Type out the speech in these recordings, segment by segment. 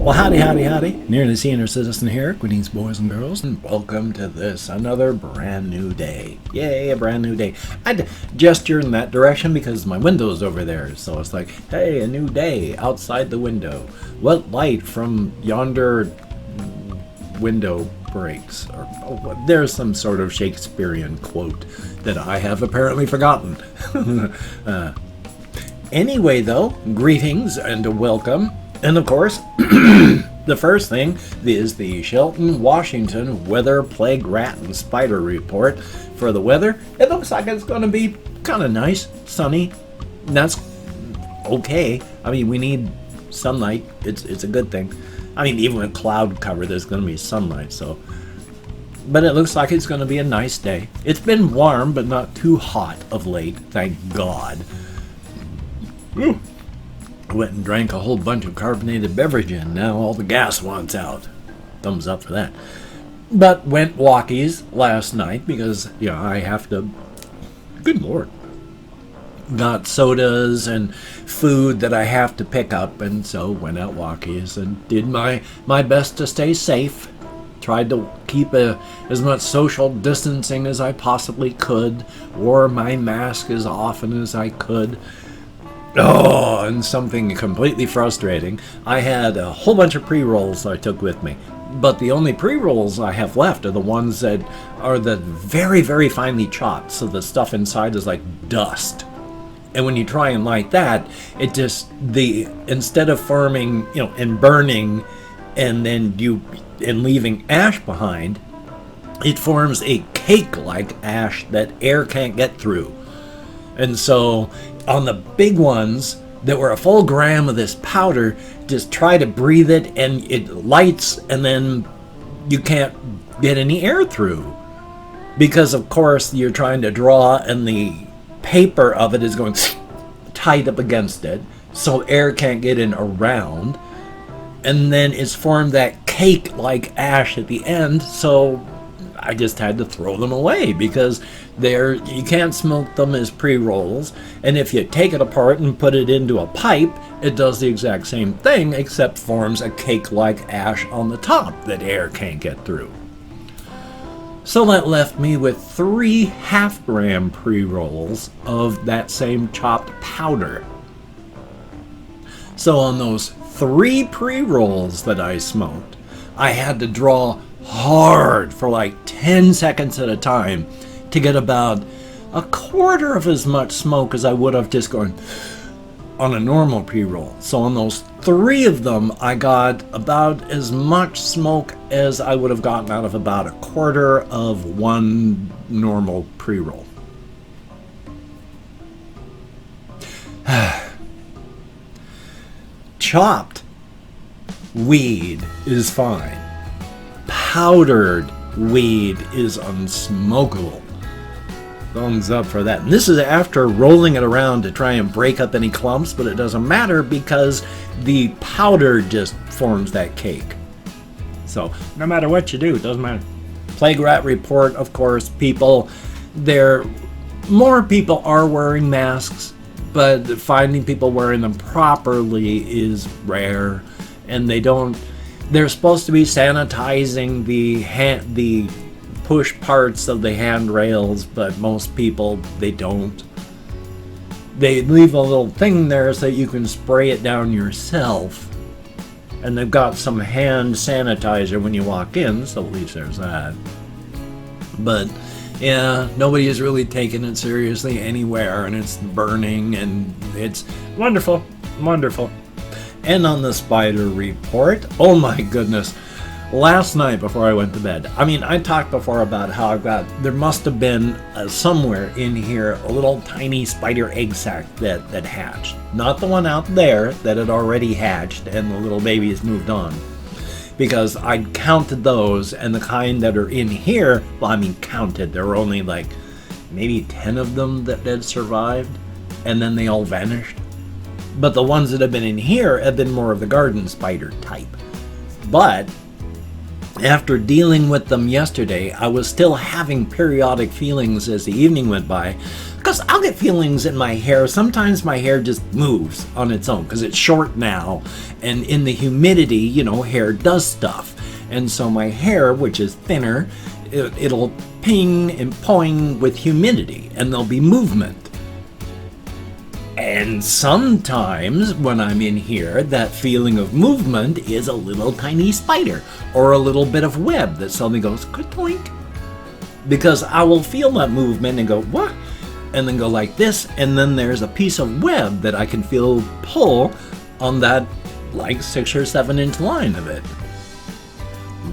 Well, howdy, howdy, howdy. Nearly Senior Citizen here, greetings boys and girls, and welcome to this, another brand new day. Yay, a brand new day. I'd gesture in that direction because my window's over there, so it's like, hey, a new day outside the window. What light from yonder window breaks? Or there's some sort of Shakespearean quote that I have apparently forgotten. Anyway, though, greetings and welcome. And of course, the first thing is the Shelton, Washington weather plague rat and spider report. For the weather, it looks like it's going to be kind of nice, sunny. That's okay. I mean, we need sunlight. It's a good thing. I mean, even with cloud cover, there's going to be sunlight. So, but it looks like it's going to be a nice day. It's been warm, but not too hot of late. Thank God. Woo. I went and drank a whole bunch of carbonated beverage and now all the gas wants out. Thumbs up for that. But went walkies last night because, I have to... Good Lord. Got sodas and food that I have to pick up, and so went out walkies and did my best to stay safe. Tried to keep as much social distancing as I possibly could. Wore my mask as often as I could. Oh, and something completely frustrating. I had a whole bunch of pre-rolls I took with me. But the only pre-rolls I have left are the ones that are the very, very finely chopped. So the stuff inside is like dust. And when you try and light that, it just, instead of forming, and burning and then leaving ash behind, it forms a cake-like ash that air can't get through. And so on the big ones that were a full gram of this powder, just try to breathe it and it lights and then you can't get any air through. Because of course you're trying to draw and the paper of it is going tight up against it, so air can't get in around. And then it's formed that cake-like ash at the end, so I just had to throw them away because you can't smoke them as pre-rolls, and if you take it apart and put it into a pipe, it does the exact same thing except forms a cake-like ash on the top that air can't get through. So that left me with 3 half-gram pre-rolls of that same chopped powder. So on those 3 pre-rolls that I smoked, I had to draw hard for like 10 seconds at a time to get about a quarter of as much smoke as I would have just gone on a normal pre-roll. So on those 3 of them, I got about as much smoke as I would have gotten out of about a quarter of one normal pre-roll. Chopped weed is fine. Powdered weed is unsmokable. Thumbs up for that. And this is after rolling it around to try and break up any clumps, but it doesn't matter because the powder just forms that cake. So no matter what you do, it doesn't matter. Plague rat report, of course, more people are wearing masks, but finding people wearing them properly is rare, and they're supposed to be sanitizing the push parts of the handrails, but most people, they don't. They leave a little thing there so that you can spray it down yourself. And they've got some hand sanitizer when you walk in, so at least there's that. But yeah, nobody is really taking it seriously anywhere, and it's burning, and it's wonderful, wonderful. And on the spider report, oh my goodness, last night before I went to bed, I talked before about how there must have been somewhere in here a little tiny spider egg sac that hatched. Not the one out there that had already hatched and the little babies moved on. Because I counted those, and the kind that are in here, counted, there were only like maybe 10 of them that had survived, and then they all vanished. But the ones that have been in here have been more of the garden spider type. But after dealing with them yesterday, I was still having periodic feelings as the evening went by. Because I'll get feelings in my hair. Sometimes my hair just moves on its own because it's short now. And in the humidity, you know, hair does stuff. And so my hair, which is thinner, it'll ping and poing with humidity. And there'll be movement. And sometimes when I'm in here, that feeling of movement is a little tiny spider. Or a little bit of web that suddenly goes, click. Because I will feel that movement and go, what? And then go like this, and then there's a piece of web that I can feel pull on that like 6 or 7 inch line of it.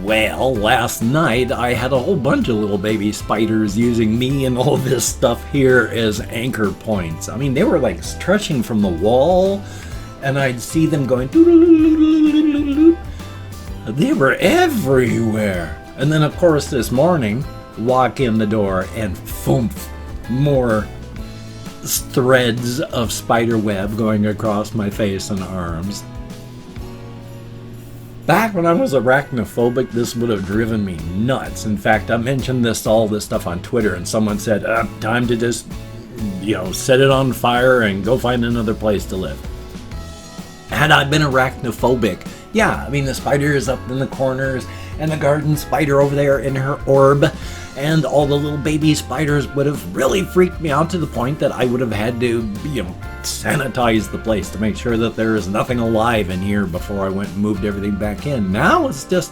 Well, last night I had a whole bunch of little baby spiders using me and all this stuff here as anchor points. I mean, they were like stretching from the wall, and I'd see them going. They were everywhere. And then, of course, this morning, walk in the door and thump. More threads of spider web going across my face and arms. Back when I was arachnophobic, this would have driven me nuts. In fact, I mentioned all this stuff on Twitter, and someone said, time to just, set it on fire and go find another place to live. Had I been arachnophobic, yeah, I mean, the spider is up in the corners, and the garden spider over there in her orb, and all the little baby spiders would have really freaked me out to the point that I would have had to, sanitize the place to make sure that there is nothing alive in here before I went and moved everything back in. Now it's just,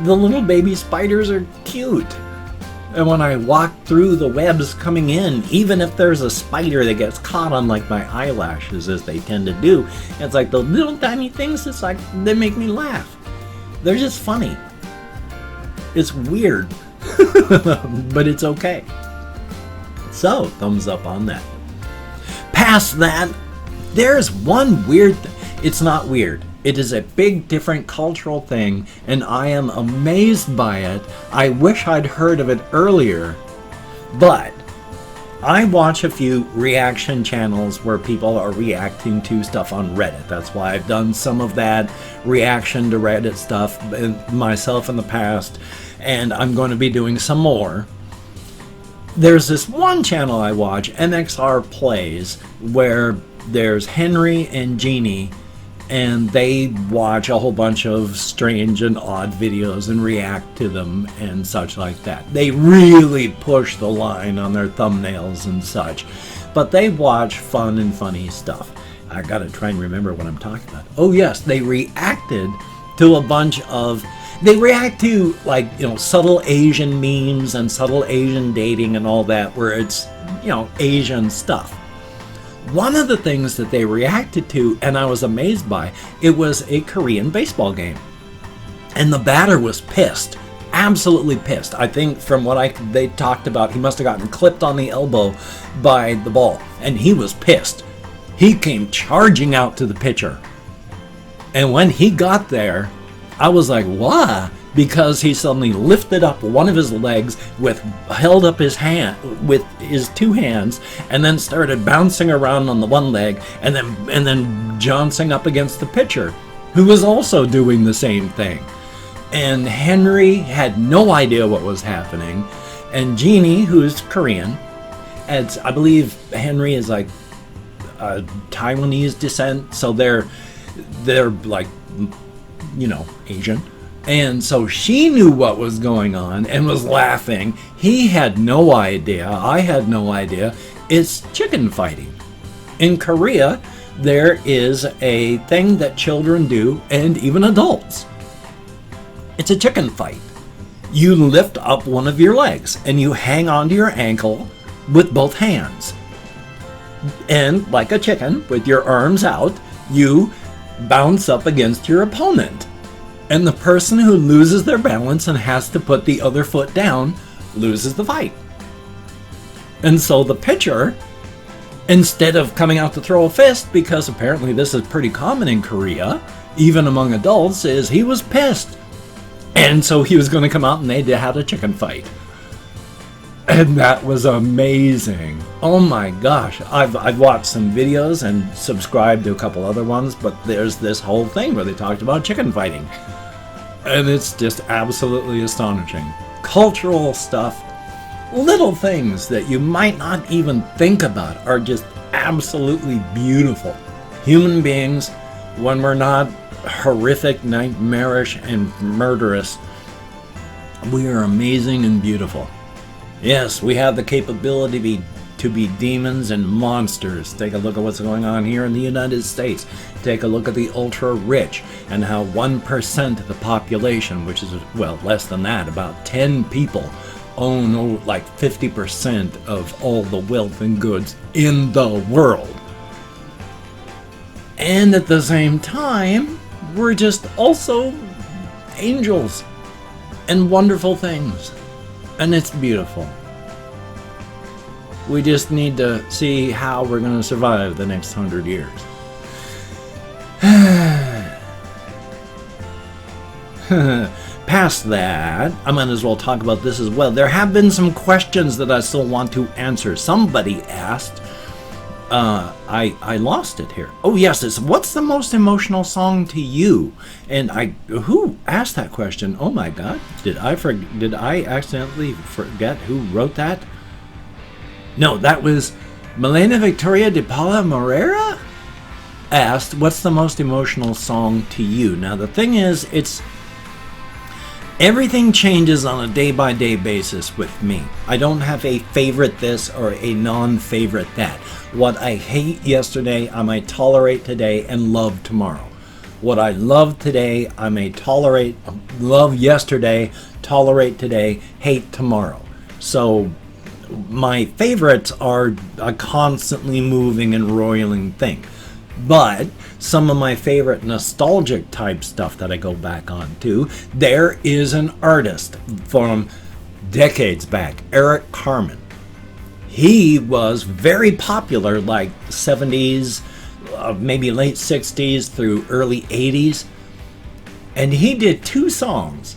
the little baby spiders are cute. And when I walk through the webs coming in, even if there's a spider that gets caught on like my eyelashes, as they tend to do, it's like the little tiny things, it's like, they make me laugh. They're just funny. It's weird, but it's okay. So, thumbs up on that. Past that, there's one weird thing. It's not weird. It is a big, different cultural thing, and I am amazed by it. I wish I'd heard of it earlier, but I watch a few reaction channels where people are reacting to stuff on Reddit. That's why I've done some of that reaction to Reddit stuff myself in the past, and I'm going to be doing some more. There's this one channel I watch, MXR Plays, where there's Henry and Jeannie, and they watch a whole bunch of strange and odd videos and react to them and such like that. They really push the line on their thumbnails and such, but they watch fun and funny stuff. I gotta try and remember what I'm talking about. Oh yes, they reacted to a bunch of, they react to subtle Asian memes and subtle Asian dating and all that, where it's, Asian stuff. One of the things that they reacted to, and I was amazed by, it was a Korean baseball game. And the batter was pissed. Absolutely pissed. I think from what they talked about, he must have gotten clipped on the elbow by the ball. And he was pissed. He came charging out to the pitcher. And when he got there, I was like, what? Because he suddenly lifted up one of his legs, held up his hand with his two hands, and then started bouncing around on the one leg, and then jouncing up against the pitcher, who was also doing the same thing. And Henry had no idea what was happening, and Jeannie, who's Korean, I believe Henry is like Taiwanese descent, so they're like, Asian. And so she knew what was going on and was laughing. He had no idea. I had no idea. It's chicken fighting. In Korea, there is a thing that children do, and even adults. It's a chicken fight. You lift up one of your legs and you hang onto your ankle with both hands. And like a chicken, with your arms out, you bounce up against your opponent. And the person who loses their balance and has to put the other foot down loses the fight. And so the pitcher, instead of coming out to throw a fist, because apparently this is pretty common in Korea, even among adults, is he was pissed. And so he was going to come out and they had a chicken fight. And that was amazing. Oh my gosh. I've watched some videos and subscribed to a couple other ones, but there's this whole thing where they talked about chicken fighting. And it's just absolutely astonishing. Cultural stuff, little things that you might not even think about are just absolutely beautiful. Human beings, when we're not horrific, nightmarish, and murderous, we are amazing and beautiful. Yes, we have the capability to be demons and monsters. Take a look at what's going on here in the United States. Take a look at the ultra rich and how 1% of the population, which is, well, less than that, about 10 people, own like 50% of all the wealth and goods in the world. And at the same time, we're just also angels and wonderful things. And it's beautiful. We just need to see how we're going to survive the next 100 years. Past that, I might as well talk about this as well. There have been some questions that I still want to answer. Somebody asked, I lost it here. Oh yes, it's what's the most emotional song to you? And who asked that question? Oh my God, did I accidentally forget who wrote that? No, that was Milena Victoria de Paula Morera asked, what's the most emotional song to you? Now the thing is, everything changes on a day-by-day basis with me. I don't have a favorite this or a non-favorite that. What I hate yesterday, I might tolerate today and love tomorrow. What I love today, I may love yesterday, tolerate today, hate tomorrow. So my favorites are a constantly moving and roiling thing. But some of my favorite nostalgic type stuff that I go back on to, there is an artist from decades back, Eric Carmen. He was very popular like 70s, maybe late 60s through early 80s. And he did 2 songs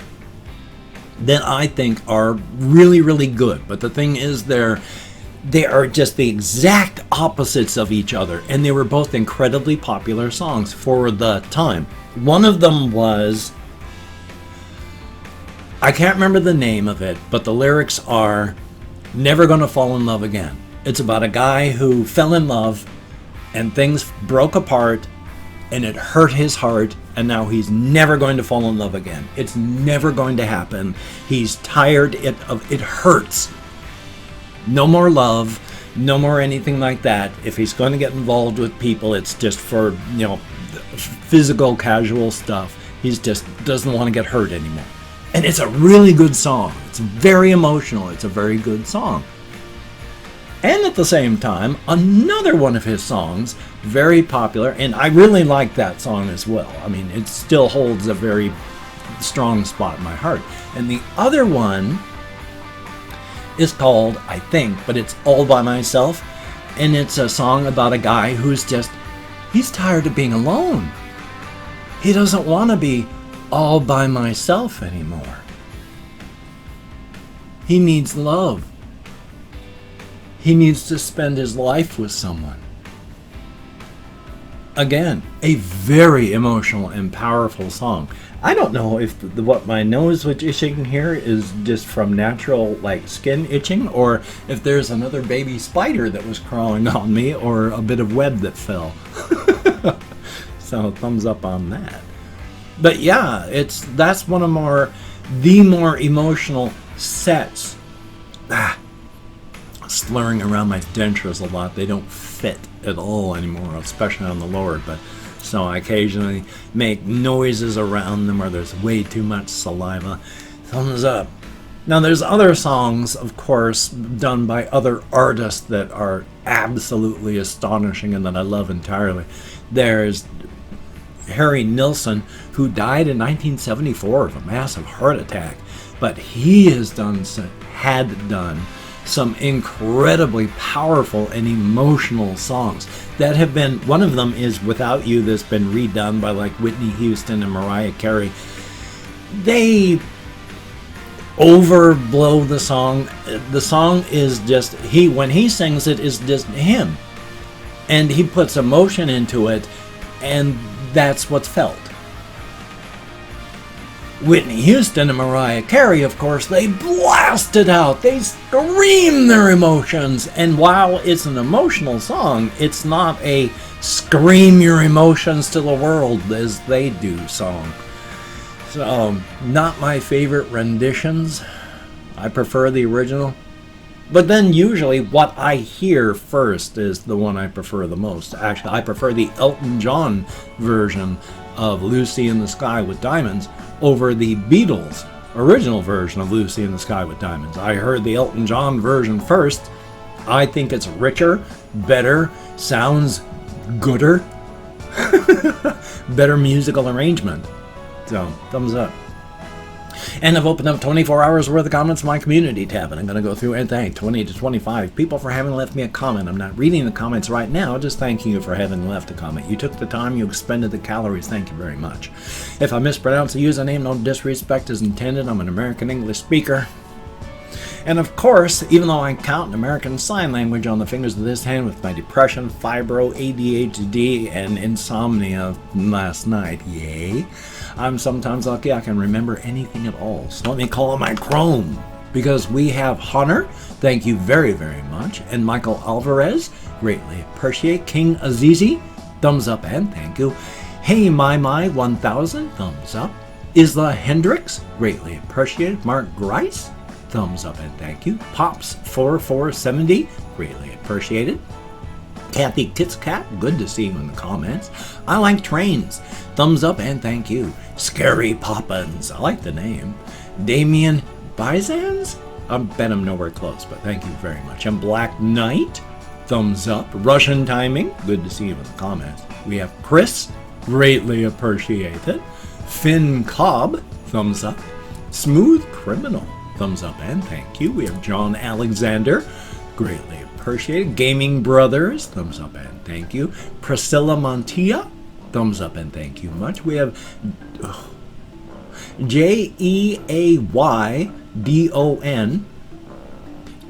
that I think are really, really good. But the thing is, they are just the exact opposites of each other, and they were both incredibly popular songs for the time. One of them was, I can't remember the name of it, but the lyrics are, Never Gonna Fall in Love Again. It's about a guy who fell in love and things broke apart and it hurt his heart, and now he's never going to fall in love again. It's never going to happen. He's tired of it hurts. No more love, no more anything like that. If he's going to get involved with people, it's just for, physical, casual stuff. He's just doesn't want to get hurt anymore. And it's a really good song. It's very emotional. It's a very good song. And at the same time, another one of his songs, very popular, and I really like that song as well. I mean, it still holds a very strong spot in my heart. And the other one is called, I think, but it's All By Myself, and it's a song about a guy who's he's tired of being alone. He doesn't want to be all by myself anymore. He needs love. He needs to spend his life with someone. Again, a very emotional and powerful song. I don't know if what my nose was itching here is just from natural skin itching, or if there's another baby spider that was crawling on me, or a bit of web that fell. So thumbs up on that. But yeah, that's one of the more emotional sets. Slurring around my dentures a lot. They don't fit at all anymore, especially on the lower, but so I occasionally make noises around them, or there's way too much saliva. Thumbs up. Now there's other songs, of course, done by other artists that are absolutely astonishing and that I love entirely. There's Harry Nilsson, who died in 1974 of a massive heart attack, but he had done some incredibly powerful and emotional songs that have been, one of them is Without You, that's been redone by Whitney Houston and Mariah Carey. They overblow the song. The song is just, when he sings it, is just him, and he puts emotion into it, and that's what's felt. Whitney Houston and Mariah Carey, of course, they blast it out. They scream their emotions. And while it's an emotional song, it's not a scream your emotions to the world as they do song. So, not my favorite renditions. I prefer the original. But then usually what I hear first is the one I prefer the most. Actually, I prefer the Elton John version of Lucy in the Sky with Diamonds over the Beatles' original version of Lucy in the Sky with Diamonds. I heard the Elton John version first. I think it's richer, better, sounds gooder, better musical arrangement. So, thumbs up. And I've opened up 24 hours worth of comments in my community tab, and I'm going to go through and thank 20 to 25 people for having left me a comment. I'm not reading the comments right now, just thanking you for having left a comment. You took the time, you expended the calories, thank you very much. If I mispronounce a username, no disrespect is intended. I'm an American English speaker. And of course, even though I count American Sign Language on the fingers of this hand with my depression, fibro, ADHD, and insomnia last night, yay, I'm sometimes lucky I can remember anything at all. So let me call on my Chrome, because we have Hunter, thank you very, very much, and Michael Alvarez, greatly appreciate. King Azizi, thumbs up and thank you. Hey My 1000, thumbs up. Isla Hendricks, greatly appreciated. Mark Grice, thumbs up and thank you. Pops4470, greatly appreciated. Kathy Kitscat, good to see you in the comments. I like trains, thumbs up and thank you. Scary Poppins, I like the name. Damien Bizans, I bet I'm nowhere close, but thank you very much. And Black Knight, thumbs up. Russian Timing, good to see you in the comments. We have Chris, greatly appreciated. Finn Cobb, thumbs up. Smooth Criminal, thumbs up and thank you. We have John Alexander, greatly appreciated. Gaming Brothers, thumbs up and thank you. Priscilla Montilla, thumbs up and thank you much. We have Jeaydon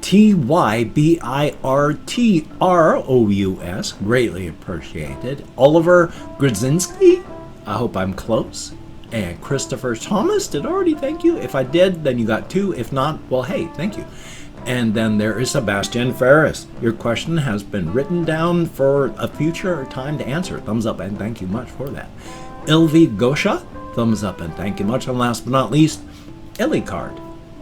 Tybirtrous, greatly appreciated. Oliver Grudzinski, I hope I'm close. And Christopher Thomas, did already thank you? If I did, then you got two. If not, well, hey, thank you. And then there is Sebastian Ferris. Your question has been written down for a future time to answer. Thumbs up and thank you much for that. Ilvi Gosha, thumbs up and thank you much. And last but not least, Ellie Card.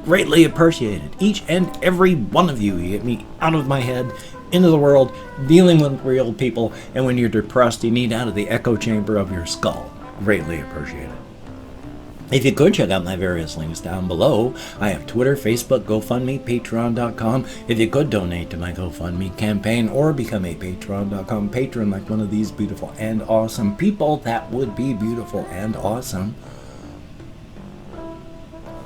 Greatly appreciated. Each and every one of you. You get me out of my head, into the world, dealing with real people. And when you're depressed, you need out of the echo chamber of your skull. Greatly appreciated. If you could check out my various links down below, I have Twitter, Facebook, GoFundMe, Patreon.com. If you could donate to my GoFundMe campaign or become a Patreon.com patron like one of these beautiful and awesome people, that would be beautiful and awesome.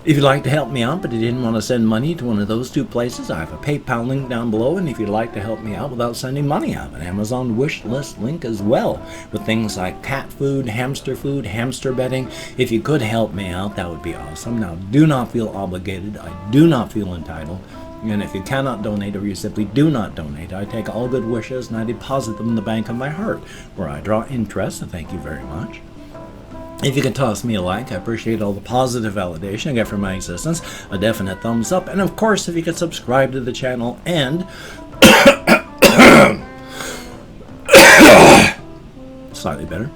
If you'd like to help me out but you didn't want to send money to one of those two places, I have a PayPal link down below, and if you'd like to help me out without sending money, I have an Amazon wish list link as well, with things like cat food, hamster bedding. If you could help me out, that would be awesome. Now, do not feel obligated. I do not feel entitled. And if you cannot donate or you simply do not donate, I take all good wishes and I deposit them in the bank of my heart, where I draw interest, and thank you very much. If you could toss me a like, I appreciate all the positive validation I get from my existence, a definite thumbs up, and of course if you could subscribe to the channel and slightly better,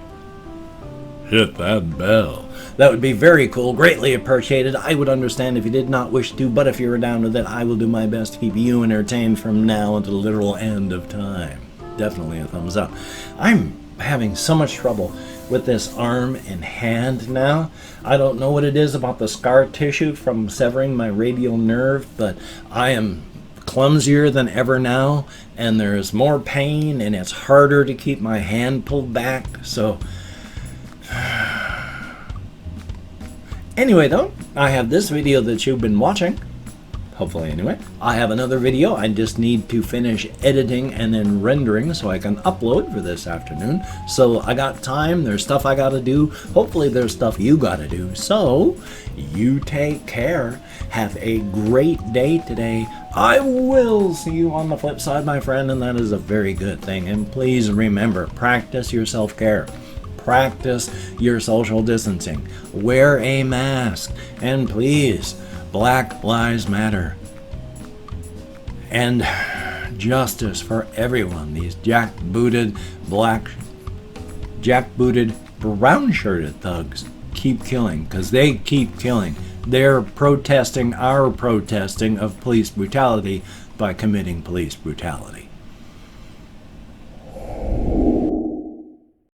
hit that bell. That would be very cool, greatly appreciated. I would understand if you did not wish to, but if you were down with it, I will do my best to keep you entertained from now until the literal end of time. Definitely a thumbs up. I'm having so much trouble with this arm and hand now. I don't know what it is about the scar tissue from severing my radial nerve, but I am clumsier than ever now, and there's more pain, and it's harder to keep my hand pulled back, so anyway though, I have this video that you've been watching. Hopefully anyway. I have another video I just need to finish editing and then rendering so I can upload for this afternoon. So I got time, there's stuff I gotta do. Hopefully there's stuff you gotta do. So you take care. Have a great day today. I will see you on the flip side, my friend, and that is a very good thing. And please remember, practice your self-care. practice your social distancing. Wear a mask. And please, Black Lives Matter. And justice for everyone. These jackbooted, brown-shirted thugs keep killing, because they keep killing. They're protesting our protesting of police brutality by committing police brutality.